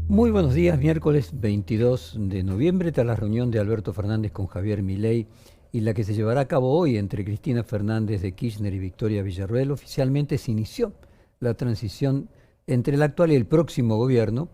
Muy buenos días, miércoles 22 de noviembre, tras la reunión de Alberto Fernández con Javier Milei y la que se llevará a cabo hoy entre Cristina Fernández de Kirchner y Victoria Villarroel, oficialmente se inició la transición entre el actual y el próximo gobierno.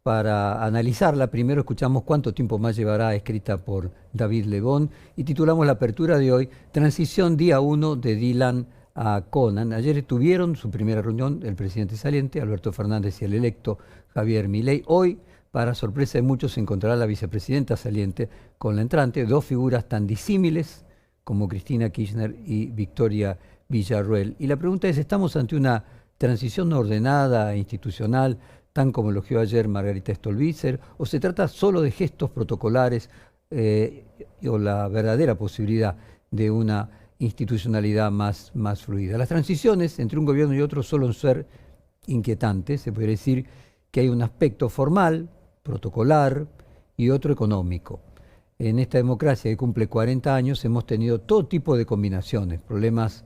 Para analizarla, primero escuchamos cuánto tiempo más llevará, escrita por David Lebón, y titulamos la apertura de hoy, Transición Día 1 de Dylan a Conan. Ayer tuvieron su primera reunión el presidente saliente, Alberto Fernández, y el electo Javier Milei. Hoy, para sorpresa de muchos, se encontrará la vicepresidenta saliente con la entrante, dos figuras tan disímiles como Cristina Kirchner y Victoria Villarroel. Y la pregunta es, ¿estamos ante una transición ordenada, institucional, tan como elogió ayer Margarita Stolbizer, o se trata solo de gestos protocolares o la verdadera posibilidad de una institucionalidad más fluida? Las transiciones entre un gobierno y otro suelen ser inquietantes. Se puede decir que hay un aspecto formal, protocolar, y otro económico. En esta democracia que cumple 40 años hemos tenido todo tipo de combinaciones, problemas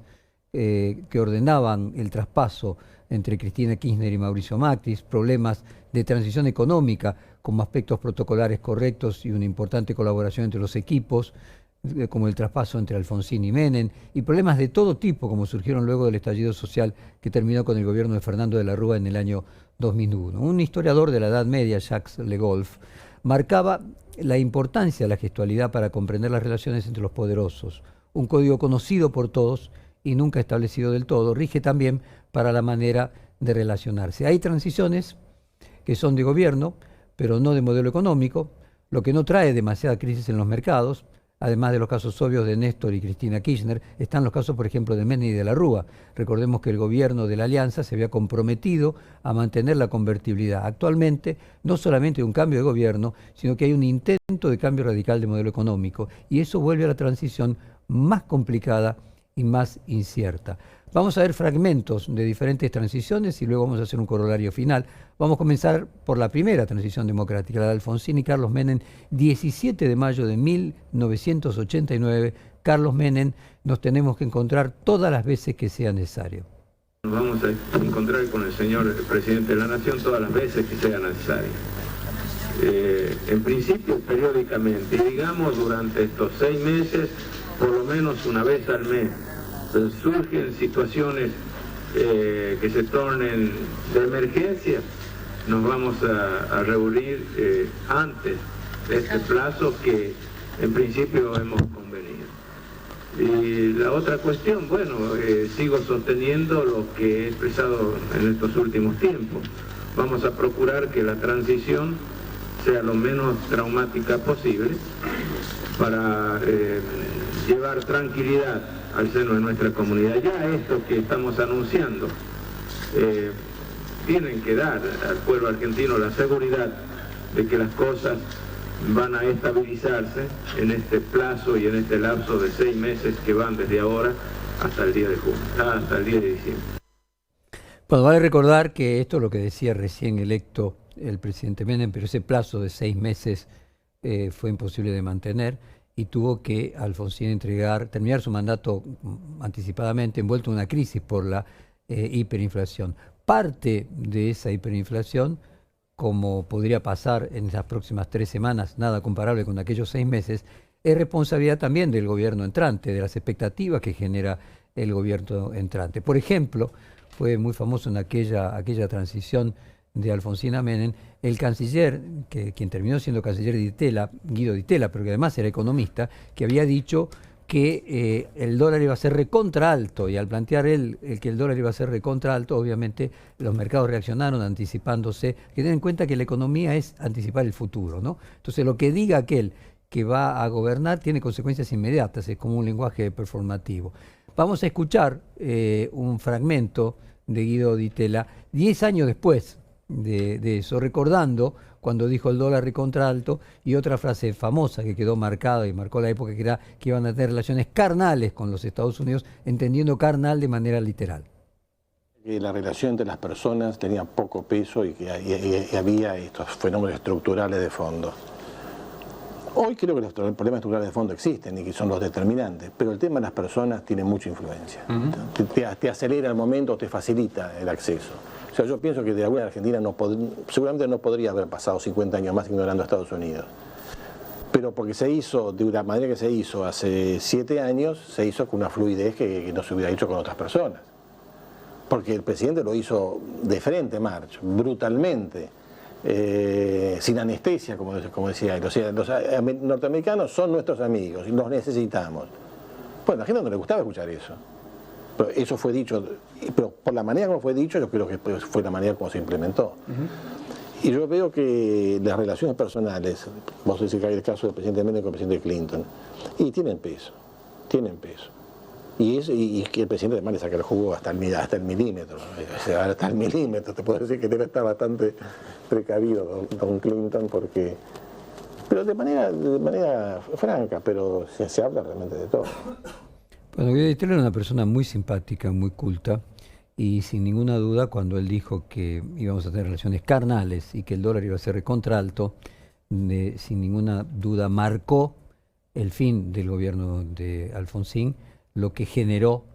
que ordenaban el traspaso entre Cristina Kirchner y Mauricio Macri, problemas de transición económica como aspectos protocolares correctos y una importante colaboración entre los equipos, como el traspaso entre Alfonsín y Menem, y problemas de todo tipo, como surgieron luego del estallido social que terminó con el gobierno de Fernando de la Rúa en el año 2001. Un historiador de la Edad Media, Jacques Le Goff, marcaba la importancia de la gestualidad para comprender las relaciones entre los poderosos. Un código conocido por todos y nunca establecido del todo, rige también para la manera de relacionarse. Hay transiciones que son de gobierno, pero no de modelo económico, lo que no trae demasiada crisis en los mercados. Además de los casos obvios de Néstor y Cristina Kirchner, están los casos, por ejemplo, de Menem y de la Rúa. Recordemos que el gobierno de la Alianza se había comprometido a mantener la convertibilidad. Actualmente, no solamente hay un cambio de gobierno, sino que hay un intento de cambio radical de modelo económico, y eso vuelve a la transición más complicada y más incierta. Vamos a ver fragmentos de diferentes transiciones y luego vamos a hacer un corolario final. Vamos a comenzar por la primera transición democrática, la de Alfonsín y Carlos Menem, 17 de mayo de 1989. Carlos Menem, nos tenemos que encontrar todas las veces que sea necesario. Nos vamos a encontrar con el señor presidente de la Nación todas las veces que sea necesario. En principio, periódicamente, y digamos durante estos 6 meses, por lo menos una vez al mes. Surgen situaciones que se tornen de emergencia, nos vamos a reunir antes de este plazo que en principio hemos convenido. Y la otra cuestión, bueno, sigo sosteniendo lo que he expresado en estos últimos tiempos. Vamos a procurar que la transición sea lo menos traumática posible para llevar tranquilidad al seno de nuestra comunidad. Ya esto que estamos anunciando tienen que dar al pueblo argentino la seguridad de que las cosas van a estabilizarse en este plazo y en este lapso de 6 meses que van desde ahora hasta el día de junio, hasta el día de diciembre. Bueno, vale recordar que esto es lo que decía recién electo el presidente Menem, pero ese plazo de 6 meses fue imposible de mantener y tuvo que Alfonsín terminar su mandato anticipadamente, envuelto en una crisis por la hiperinflación. Parte de esa hiperinflación, como podría pasar en las próximas 3 semanas, nada comparable con aquellos 6 meses, es responsabilidad también del gobierno entrante, de las expectativas que genera el gobierno entrante. Por ejemplo, fue muy famoso en aquella transición de Alfonsín a Menem, el canciller, quien terminó siendo canciller de Ditela, Guido Ditela, pero que además era economista, que había dicho que el dólar iba a ser recontra alto, y al plantear él que el dólar iba a ser recontra alto, obviamente los mercados reaccionaron anticipándose. Hay que tener en cuenta que la economía es anticipar el futuro, ¿no? Entonces lo que diga aquel que va a gobernar tiene consecuencias inmediatas, es como un lenguaje performativo. Vamos a escuchar un fragmento de Guido Ditela 10 años después de eso, recordando cuando dijo el dólar recontra alto, y otra frase famosa que quedó marcada y marcó la época, que era que iban a tener relaciones carnales con los Estados Unidos, entendiendo carnal de manera literal. La relación entre las personas tenía poco peso y había estos fenómenos estructurales de fondo. Hoy creo que los problemas estructurales de fondo existen y que son los determinantes, pero el tema de las personas tiene mucha influencia. Te acelera el momento, te facilita el acceso. O sea, yo pienso que de alguna Argentina seguramente no podría haber pasado 50 años más ignorando a Estados Unidos. Pero porque se hizo de una manera que se hizo hace 7 años, se hizo con una fluidez que no se hubiera hecho con otras personas. Porque el presidente lo hizo de frente, March, brutalmente, sin anestesia, como decía él. O sea, los norteamericanos son nuestros amigos y los necesitamos. Bueno, a la gente no le gustaba escuchar eso. Pero eso fue dicho, pero por la manera como fue dicho, yo creo que fue la manera como se implementó. Y yo veo que las relaciones personales, vos decís que hay el caso del presidente Menem con el presidente Clinton, y tienen peso. Y que el presidente además le saca el jugo hasta el milímetro. Hasta el milímetro, te puedo decir que debe estar bastante precavido don Clinton, pero de manera franca, pero se habla realmente de todo. Bueno, Guido era una persona muy simpática, muy culta, y sin ninguna duda cuando él dijo que íbamos a tener relaciones carnales y que el dólar iba a ser recontra alto, sin ninguna duda marcó el fin del gobierno de Alfonsín, lo que generó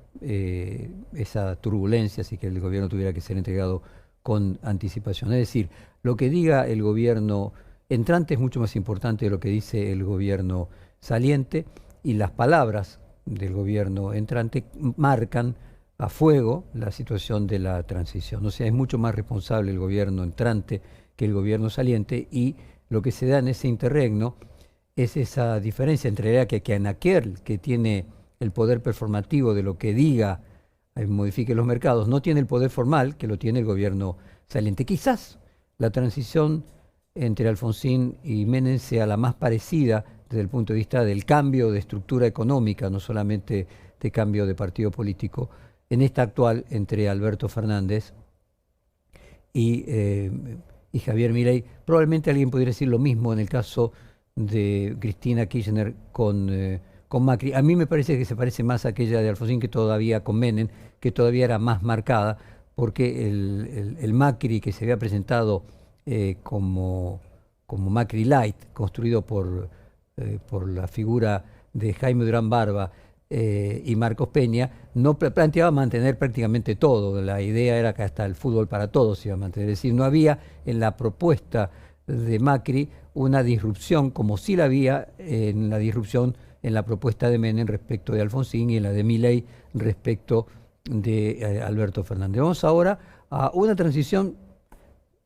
esa turbulencia, así que el gobierno tuviera que ser entregado con anticipación. Es decir, lo que diga el gobierno entrante es mucho más importante de lo que dice el gobierno saliente, y las palabras del gobierno entrante marcan a fuego la situación de la transición. O sea, es mucho más responsable el gobierno entrante que el gobierno saliente, y lo que se da en ese interregno es esa diferencia entre que en aquel que tiene el poder performativo de lo que diga modifique los mercados, no tiene el poder formal que lo tiene el gobierno saliente. Quizás la transición entre Alfonsín y Menem sea la más parecida desde el punto de vista del cambio de estructura económica, no solamente de cambio de partido político, en esta actual entre Alberto Fernández y Javier Milei. Probablemente alguien podría decir lo mismo en el caso de Cristina Kirchner con Macri. A mí me parece que se parece más a aquella de Alfonsín que todavía con Menem, que todavía era más marcada, porque el Macri que se había presentado como Macri Light, construido por la figura de Jaime Durán Barba y Marcos Peña, no planteaba mantener prácticamente todo. La idea era que hasta el fútbol para todos se iba a mantener. Es decir, no había en la propuesta de Macri una disrupción, como sí la había en la disrupción en la propuesta de Menem respecto de Alfonsín y en la de Milei respecto de Alberto Fernández. Vamos ahora a una transición,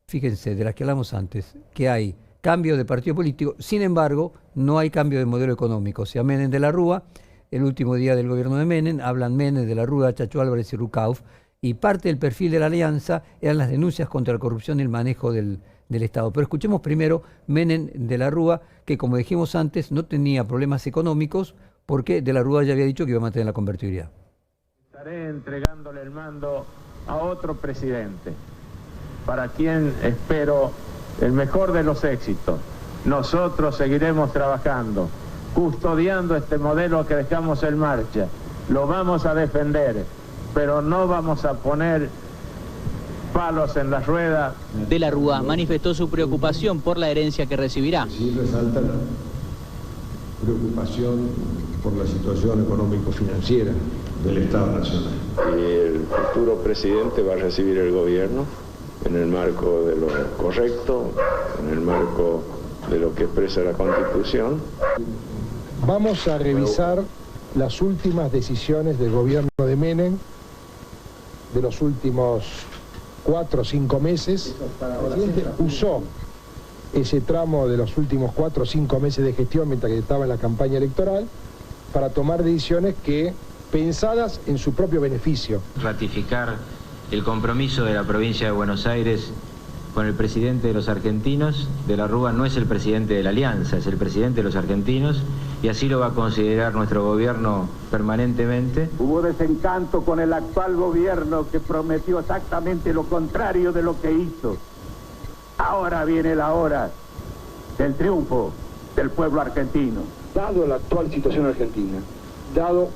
fíjense, de las que hablamos antes, que hay cambio de partido político, sin embargo, no hay cambio de modelo económico. O sea, Menem de la Rúa, el último día del gobierno de Menem, hablan Menem, de la Rúa, Chacho Álvarez y Rucauf, y parte del perfil de la alianza eran las denuncias contra la corrupción y el manejo del Estado. Pero escuchemos primero Menem de la Rúa, que como dijimos antes, no tenía problemas económicos, porque de la Rúa ya había dicho que iba a mantener la convertibilidad. Estaré entregándole el mando a otro presidente, para quien espero el mejor de los éxitos. Nosotros seguiremos trabajando, custodiando este modelo que dejamos en marcha. Lo vamos a defender, pero no vamos a poner palos en las ruedas. De la Rúa manifestó su preocupación por la herencia que recibirá. Sí resalta la preocupación por la situación económico-financiera del Estado Nacional. Y el futuro presidente va a recibir el gobierno en el marco de lo correcto, en el marco de lo que expresa la Constitución. Vamos a revisar las últimas decisiones del gobierno de Menem, de los últimos 4 o 5 meses. El presidente usó ese tramo de los últimos 4 o 5 meses de gestión mientras que estaba en la campaña electoral para tomar decisiones pensadas en su propio beneficio. Ratificar el compromiso de la provincia de Buenos Aires con el presidente de los argentinos. De la Rúa no es el presidente de la Alianza, es el presidente de los argentinos, y así lo va a considerar nuestro gobierno permanentemente. Hubo desencanto con el actual gobierno, que prometió exactamente lo contrario de lo que hizo. Ahora viene la hora del triunfo del pueblo argentino. Dado la actual situación argentina, dado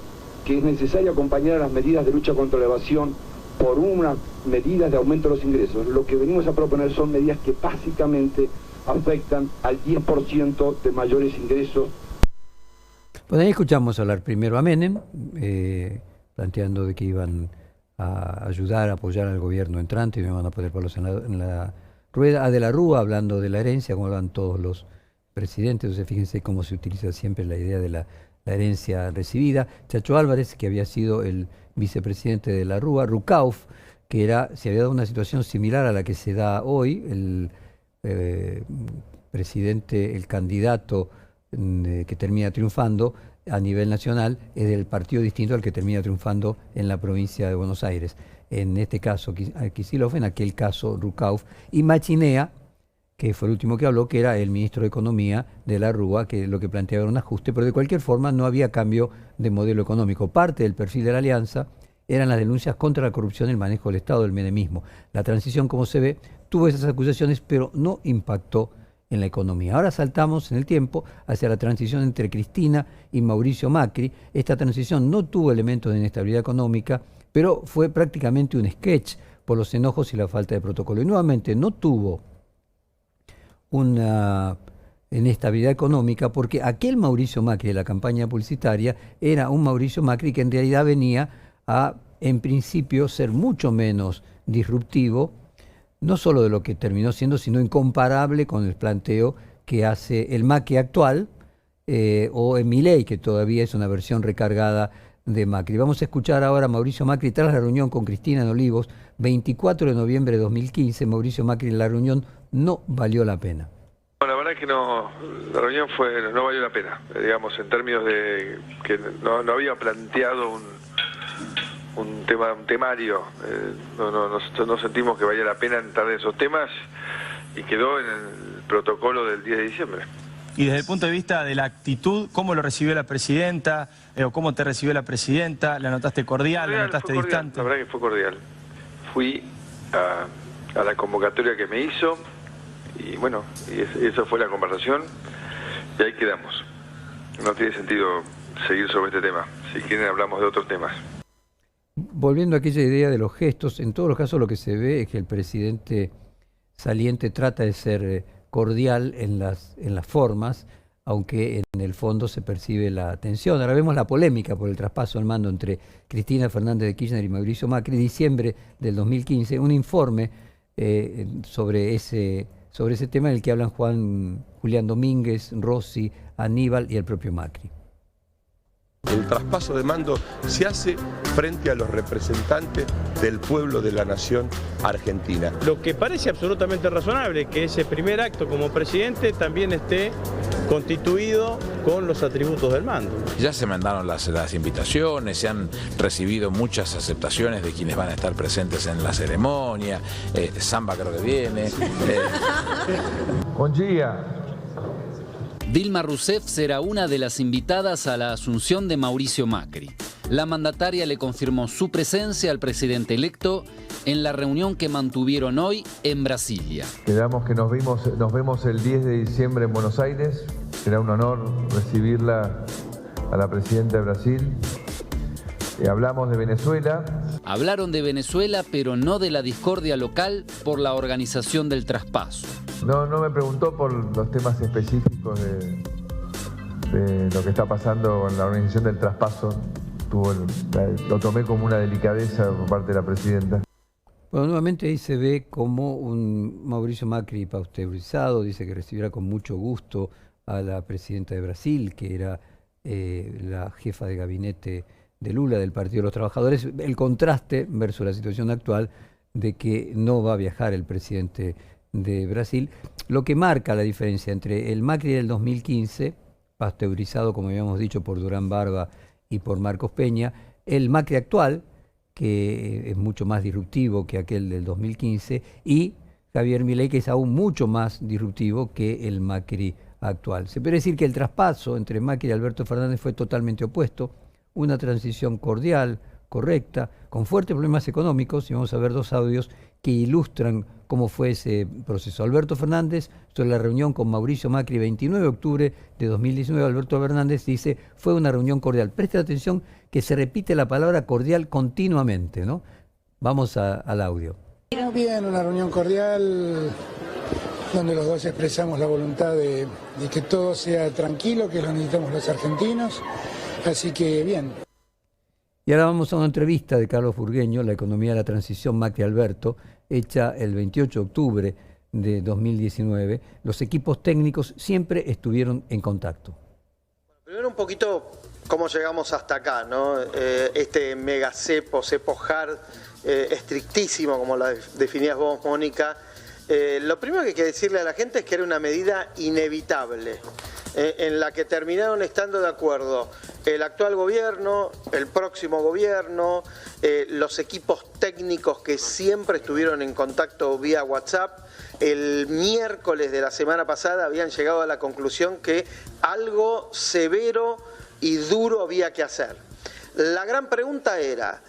que es necesario acompañar a las medidas de lucha contra la evasión por unas medidas de aumento de los ingresos, lo que venimos a proponer son medidas que básicamente afectan al 10% de mayores ingresos. Pues ahí escuchamos hablar primero a Menem, planteando de que iban a ayudar, a apoyar al gobierno entrante y no van a poder ponerlos en la rueda. A De la Rúa, hablando de la herencia, como hablan todos los presidentes, entonces fíjense cómo se utiliza siempre la idea de la herencia recibida. Chacho Álvarez, que había sido el vicepresidente de la Rúa. Rucauf, que se había dado una situación similar a la que se da hoy, el presidente, el candidato que termina triunfando a nivel nacional es del partido distinto al que termina triunfando en la provincia de Buenos Aires. En este caso Kicillof, en aquel caso Rucauf, y Machinea, que fue el último que habló, que era el ministro de Economía de la Rúa, que lo que planteaba era un ajuste, pero de cualquier forma no había cambio de modelo económico. Parte del perfil de la alianza eran las denuncias contra la corrupción y el manejo del Estado, del menemismo. La transición, como se ve, tuvo esas acusaciones, pero no impactó en la economía. Ahora saltamos en el tiempo hacia la transición entre Cristina y Mauricio Macri. Esta transición no tuvo elementos de inestabilidad económica, pero fue prácticamente un sketch por los enojos y la falta de protocolo. Y nuevamente no tuvo una inestabilidad económica porque aquel Mauricio Macri de la campaña publicitaria era un Mauricio Macri que en realidad venía a, en principio, ser mucho menos disruptivo, no solo de lo que terminó siendo, sino incomparable con el planteo que hace el Macri actual o en Milei, que todavía es una versión recargada de Macri. Vamos a escuchar ahora a Mauricio Macri tras la reunión con Cristina en Olivos, 24 de noviembre de 2015. Mauricio Macri, la reunión no valió la pena. La verdad es que no, la reunión no valió la pena, digamos, en términos de que no había planteado un temario, no sentimos que valía la pena entrar en esos temas y quedó en el protocolo del 10 de diciembre. Y desde el punto de vista de la actitud, ¿cómo lo recibió la presidenta? ¿O cómo te recibió la presidenta? ¿La notaste cordial? ¿La notaste distante? La verdad que fue cordial. Fui a la convocatoria que me hizo y bueno, y esa fue la conversación y ahí quedamos. No tiene sentido seguir sobre este tema. Si quieren hablamos de otros temas. Volviendo a aquella idea de los gestos, en todos los casos lo que se ve es que el presidente saliente trata de ser cordial en las formas, aunque en el fondo se percibe la tensión. Ahora vemos la polémica por el traspaso al mando entre Cristina Fernández de Kirchner y Mauricio Macri, diciembre del 2015, un informe sobre ese tema en el que hablan Julián Domínguez, Rossi, Aníbal y el propio Macri. El traspaso de mando se hace frente a los representantes del pueblo de la nación argentina. Lo que parece absolutamente razonable que ese primer acto como presidente también esté constituido con los atributos del mando. Ya se mandaron las invitaciones, se han recibido muchas aceptaciones de quienes van a estar presentes en la ceremonia. Samba creo que viene. Buen día. Dilma Rousseff será una de las invitadas a la asunción de Mauricio Macri. La mandataria le confirmó su presencia al presidente electo en la reunión que mantuvieron hoy en Brasilia. Quedamos que nos vemos el 10 de diciembre en Buenos Aires. Será un honor recibirla a la presidenta de Brasil. Hablamos de Venezuela. Hablaron de Venezuela, pero no de la discordia local por la organización del traspaso. No me preguntó por los temas específicos de lo que está pasando con la organización del traspaso. Lo tomé como una delicadeza por parte de la presidenta. Bueno, nuevamente ahí se ve como un Mauricio Macri pasteurizado, dice que recibirá con mucho gusto a la presidenta de Brasil, que era la jefa de gabinete de Lula, del Partido de los Trabajadores. El contraste versus la situación actual de que no va a viajar el presidente de Brasil, lo que marca la diferencia entre el Macri del 2015, pasteurizado, como habíamos dicho, por Durán Barba y por Marcos Peña, el Macri actual, que es mucho más disruptivo que aquel del 2015, y Javier Milei, que es aún mucho más disruptivo que el Macri actual. Se puede decir que el traspaso entre Macri y Alberto Fernández fue totalmente opuesto, una transición cordial, correcta, con fuertes problemas económicos, y vamos a ver dos audios que ilustran cómo fue ese proceso. Alberto Fernández, sobre la reunión con Mauricio Macri, 29 de octubre de 2019, Alberto Fernández dice, fue una reunión cordial. Preste atención que se repite la palabra cordial continuamente, ¿no? Vamos al audio. Bien, una reunión cordial donde los dos expresamos la voluntad de que todo sea tranquilo, que lo necesitamos los argentinos, así que bien. Y ahora vamos a una entrevista de Carlos Burgueño, La economía de la transición Macri-Alberto, hecha el 28 de octubre de 2019. Los equipos técnicos siempre estuvieron en contacto. Primero un poquito cómo llegamos hasta acá, ¿no? Este megacepo, cepo hard, estrictísimo, como lo definías vos, Mónica. Lo primero que hay que decirle a la gente es que era una medida inevitable, en la que terminaron estando de acuerdo el actual gobierno, el próximo gobierno, los equipos técnicos que siempre estuvieron en contacto vía WhatsApp. El miércoles de la semana pasada habían llegado a la conclusión que algo severo y duro había que hacer. La gran pregunta era,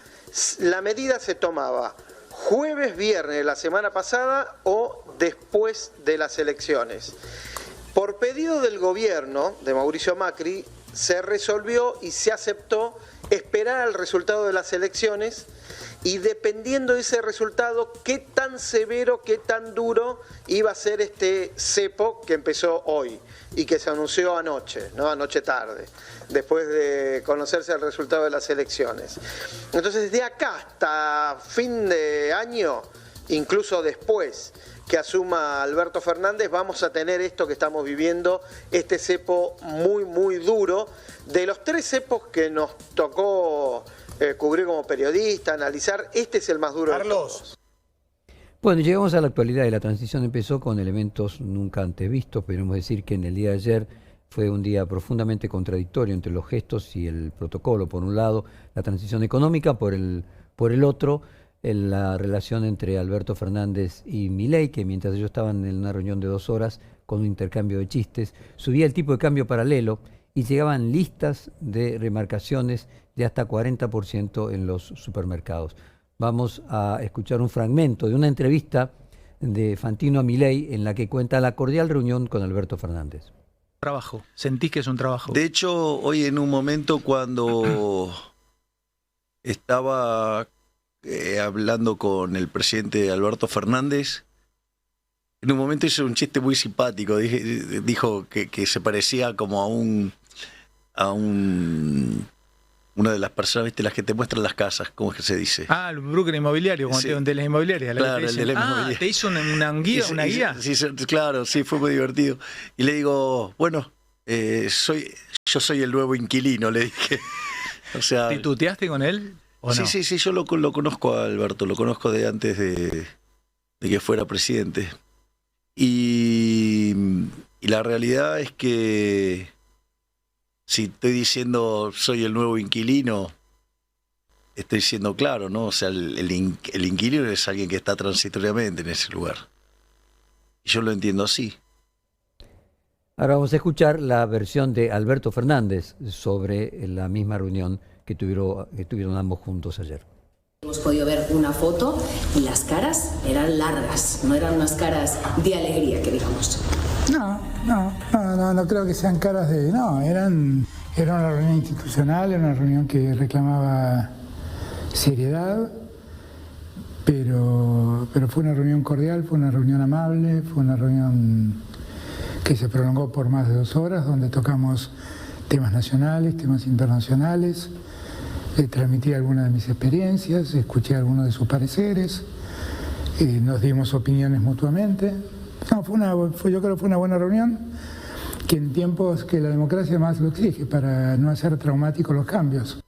¿la medida se tomaba jueves, viernes de la semana pasada o después de las elecciones? Por pedido del gobierno de Mauricio Macri, se resolvió y se aceptó esperar al resultado de las elecciones y dependiendo de ese resultado, qué tan severo, qué tan duro iba a ser este cepo que empezó hoy y que se anunció anoche, ¿no? Anoche tarde, después de conocerse el resultado de las elecciones. Entonces, de acá hasta fin de año, incluso después que asuma Alberto Fernández, vamos a tener esto que estamos viviendo, este cepo muy, muy duro. De los 3 cepos que nos tocó cubrir como periodista, analizar, este es el más duro de todos. Bueno, llegamos a la actualidad y la transición empezó con elementos nunca antes vistos. Podríamos decir que en el día de ayer fue un día profundamente contradictorio entre los gestos y el protocolo. Por un lado, la transición económica, por el otro, en la relación entre Alberto Fernández y Milei, que mientras ellos estaban en una reunión de 2 horas con un intercambio de chistes, subía el tipo de cambio paralelo y llegaban listas de remarcaciones de hasta 40% en los supermercados. Vamos a escuchar un fragmento de una entrevista de Fantino a Milei en la que cuenta la cordial reunión con Alberto Fernández. Trabajo, sentís que es un trabajo. De hecho, hoy en un momento cuando estaba hablando con el presidente Alberto Fernández, en un momento hizo un chiste muy simpático. Dijo que se parecía como a una de las personas, ¿viste? Las que te muestran las casas, ¿cómo es que se dice? Ah, el broker inmobiliario, Sí. De las inmobiliarias. Claro, el de la inmobiliaria. ¿Te hizo una guía? Sí, ¿Una guía? Sí, claro, sí, fue muy divertido. Y le digo, bueno, yo soy el nuevo inquilino, le dije. O sea, ¿Te tuteaste con él? ¿O no? Sí, yo lo conozco a Alberto, lo conozco de antes de que fuera presidente. Y la realidad es que si estoy diciendo soy el nuevo inquilino, estoy siendo claro, ¿no? O sea, el inquilino es alguien que está transitoriamente en ese lugar. Y yo lo entiendo así. Ahora vamos a escuchar la versión de Alberto Fernández sobre la misma reunión que tuvieron ambos juntos ayer. Hemos podido ver una foto y las caras eran largas, no eran unas caras de alegría, que digamos. No creo que sean caras de... No, era una reunión institucional, era una reunión que reclamaba seriedad, pero fue una reunión cordial, fue una reunión amable, fue una reunión que se prolongó por más de 2 horas, donde tocamos temas nacionales, temas internacionales. Le transmití algunas de mis experiencias, escuché algunos de sus pareceres, nos dimos opiniones mutuamente. No, yo creo que fue una buena reunión, que en tiempos que la democracia más lo exige, para no hacer traumáticos los cambios.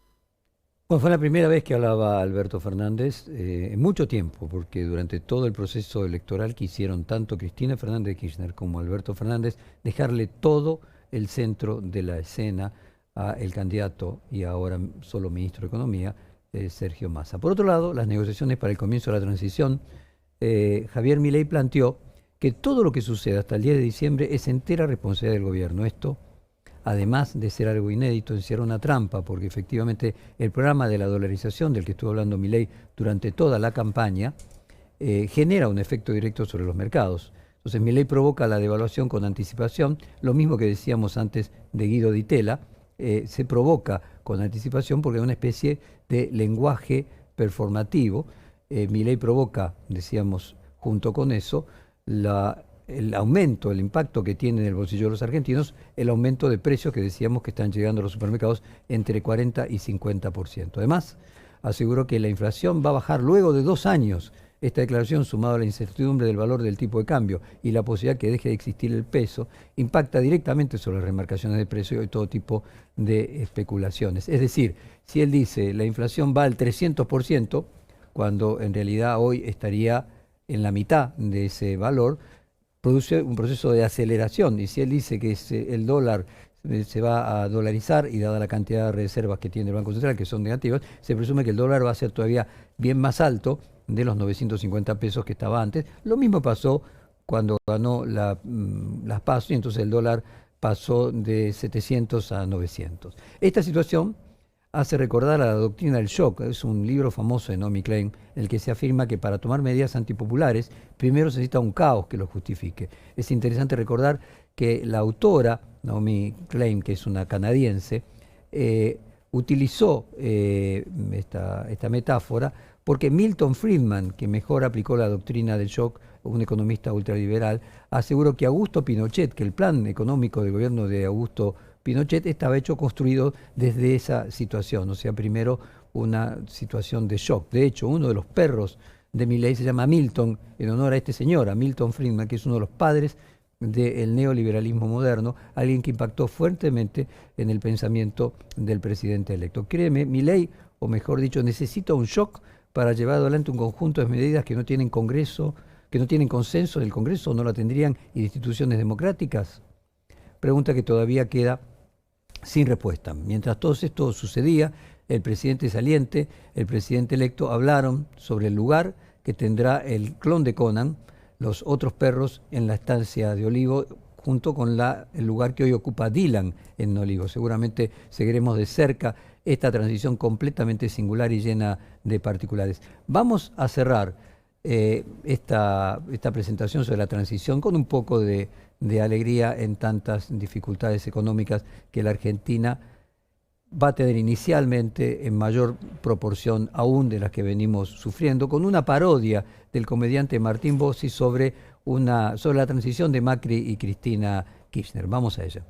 Bueno, fue la primera vez que hablaba Alberto Fernández en mucho tiempo, porque durante todo el proceso electoral quisieron tanto Cristina Fernández de Kirchner como Alberto Fernández dejarle todo el centro de la escena a el candidato y ahora solo ministro de Economía, Sergio Massa. Por otro lado, las negociaciones para el comienzo de la transición, Javier Milei planteó que todo lo que suceda hasta el 10 de diciembre es entera responsabilidad del gobierno. Esto, además de ser algo inédito, encierra una trampa, porque efectivamente el programa de la dolarización del que estuvo hablando Milei durante toda la campaña genera un efecto directo sobre los mercados. Entonces Milei provoca la devaluación con anticipación, lo mismo que decíamos antes de Guido Di Tella, se provoca con anticipación porque es una especie de lenguaje performativo. Milei provoca, decíamos junto con eso, la el aumento, el impacto que tiene en el bolsillo de los argentinos, el aumento de precios que decíamos que están llegando a los supermercados entre 40 y 50%. Además, aseguró que la inflación va a bajar luego de 2 años. Esta declaración, sumado a la incertidumbre del valor del tipo de cambio y la posibilidad que deje de existir el peso, impacta directamente sobre las remarcaciones de precios y todo tipo de especulaciones. Es decir, si él dice la inflación va al 300%, cuando en realidad hoy estaría en la mitad de ese valor, produce un proceso de aceleración. Y si él dice que el dólar se va a dolarizar y dada la cantidad de reservas que tiene el Banco Central, que son negativas, se presume que el dólar va a ser todavía bien más alto de los 950 pesos que estaba antes. Lo mismo pasó cuando ganó las PASO y entonces el dólar pasó de 700 a 900. Esta situación hace recordar a la doctrina del shock. Es un libro famoso de Naomi Klein en el que se afirma que para tomar medidas antipopulares primero se necesita un caos que lo justifique. Es interesante recordar que la autora, Naomi Klein, que es una canadiense, utilizó esta metáfora porque Milton Friedman, que mejor aplicó la doctrina del shock, un economista ultraliberal, aseguró que Augusto Pinochet, que el plan económico del gobierno de Augusto Pinochet estaba construido desde esa situación, o sea, primero una situación de shock. De hecho, uno de los perros de Milei se llama Milton, en honor a este señor, a Milton Friedman, que es uno de los padres del neoliberalismo moderno, alguien que impactó fuertemente en el pensamiento del presidente electo. Créeme, Milei, o mejor dicho, necesita un shock para llevar adelante un conjunto de medidas que no tienen Congreso, que no tienen consenso en el Congreso, no la tendrían instituciones democráticas. Pregunta que todavía queda sin respuesta. Mientras todo esto sucedía, el presidente saliente, el presidente electo hablaron sobre el lugar que tendrá el clon de Conan, los otros perros, en la estancia de Olivo, junto con el lugar que hoy ocupa Dylan en Olivo. Seguramente seguiremos de cerca esta transición completamente singular y llena de particulares. Vamos a cerrar esta presentación sobre la transición con un poco de alegría en tantas dificultades económicas que la Argentina va a tener inicialmente en mayor proporción aún de las que venimos sufriendo, con una parodia del comediante Martín Bossi sobre la transición de Macri y Cristina Kirchner. Vamos a ella.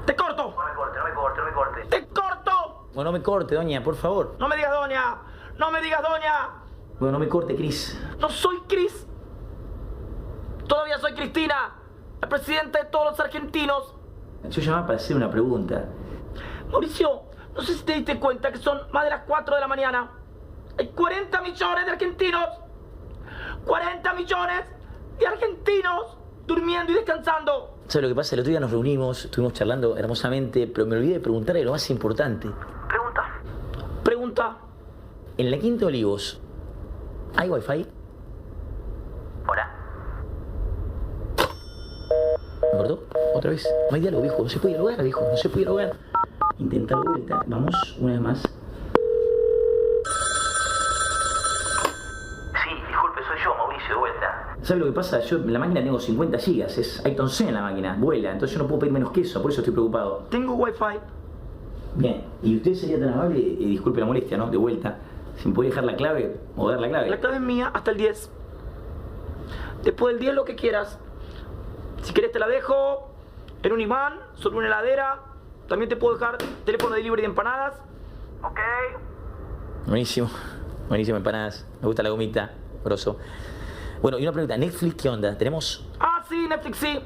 ¡Te corto! No me corte. ¡Te corto! Bueno, no me corte, doña, por favor. ¡No me digas doña! ¡No me digas doña! Bueno, no me corte, Cris. ¡No soy Cris! Todavía soy Cristina, la presidenta de todos los argentinos. Yo llamaba para hacer una pregunta. Mauricio, no sé si te diste cuenta que son más de las 4 de la mañana. Hay 40 millones de argentinos. 40 millones de argentinos durmiendo y descansando. ¿Sabes lo que pasa? El otro día nos reunimos, estuvimos charlando hermosamente, pero me olvidé de preguntarle lo más importante. Pregunta. En la Quinta de Olivos, ¿hay wifi? Hola. ¿Me cortó? ¿Otra vez? No hay diálogo, viejo. No se puede dialogar, viejo. No se puede dialogar. Intenta de vuelta. Vamos, una vez más. Sí, disculpe, soy yo, Mauricio, de vuelta. ¿Sabes lo que pasa? Yo en la máquina tengo 50 gigas. Es Ayrton C en la máquina. Vuela. Entonces yo no puedo pedir menos que eso. Por eso estoy preocupado. Tengo wifi. Bien. Y usted sería tan amable, disculpe la molestia, ¿no? De vuelta. Si me puede dejar la clave o dar la clave. La clave es mía hasta el 10. Después del 10 lo que quieras. Si querés te la dejo en un imán, sobre una heladera. También te puedo dejar teléfono de delivery de empanadas. Ok. Buenísimo. Buenísimo, empanadas. Me gusta la gomita. Grosso. Bueno, y una pregunta. ¿Netflix qué onda? ¿Tenemos? Ah, sí, Netflix sí.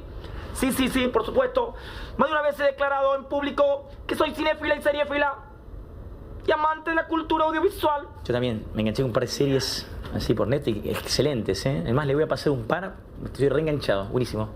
Sí, por supuesto. Más de una vez he declarado en público que soy cinéfila y seriéfila. Y amante de la cultura audiovisual. Yo también. Me enganché con un par de series así por Netflix. Excelentes, ¿eh? Además le voy a pasar un par. Estoy reenganchado. Buenísimo.